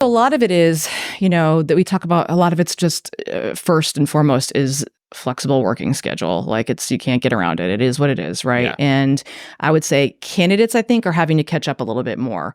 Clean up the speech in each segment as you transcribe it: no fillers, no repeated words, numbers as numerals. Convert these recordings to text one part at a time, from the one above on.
A lot of it is, that we talk about, a lot of it's just first and foremost is flexible working schedule. Like you can't get around it. It is what it is, right? Yeah. And I would say candidates, I think, are having to catch up a little bit more.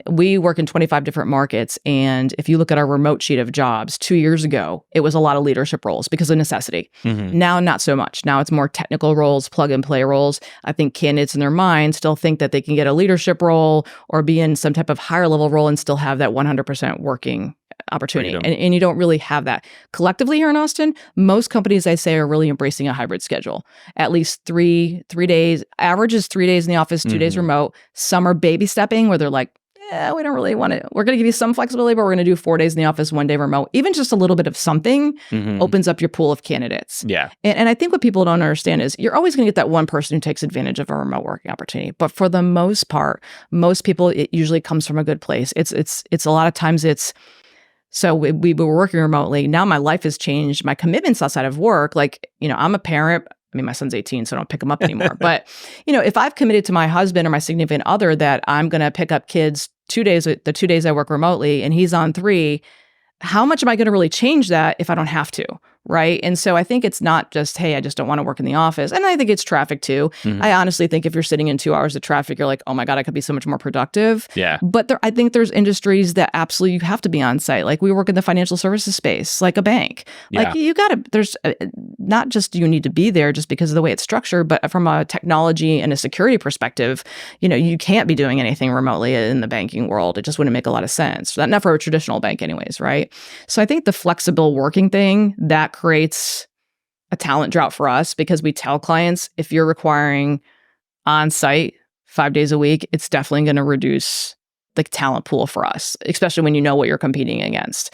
We work in 25 different markets. And if you look at our remote sheet of jobs, 2 years ago, it was a lot of leadership roles because of necessity. Mhm. Now, not so much. Now it's more technical roles, plug and play roles. I think candidates in their mind still think that they can get a leadership role or be in some type of higher level role and still have that 100% working opportunity. Freedom. And you don't really have that. Collectively here in Austin, most companies, I say, are really embracing a hybrid schedule. At least three days. Average is 3 days in the office, 2 days Mhm. remote. Some are baby stepping where they're like, we don't really want to. We're going to give you some flexibility, but we're going to do 4 days in the office, 1 day remote. Even just a little bit of something Mhm. opens up your pool of candidates. Yeah. And I think what people don't understand is you're always going to get that one person who takes advantage of a remote working opportunity. But for the most part, most people, it usually comes from a good place. It's a lot of times it's, so we were working remotely. Now my life has changed. My commitments outside of work, like, I'm a parent. I mean, my son's 18, so I don't pick him up anymore. But, if I've committed to my husband or my significant other that I'm going to pick up kids 2 days, the 2 days I work remotely, and he's on 3, how much am I going to really change that if I don't have to? Right. And so I think it's not just, hey, I just don't want to work in the office. And I think it's traffic too. Mhm. I honestly think if you're sitting in 2 hours of traffic, you're like, oh my God, I could be so much more productive. Yeah. But I think there's industries that absolutely you have to be on site. Like we work in the financial services space, like a bank. Like you got to, there's not just you need to be there just because of the way it's structured, but from a technology and a security perspective, you can't be doing anything remotely in the banking world. It just wouldn't make a lot of sense. Not for a traditional bank anyways, right? So I think the flexible working thing, that creates a talent drought for us because we tell clients if you're requiring on-site 5 days a week, it's definitely going to reduce the talent pool for us, especially when you know what you're competing against.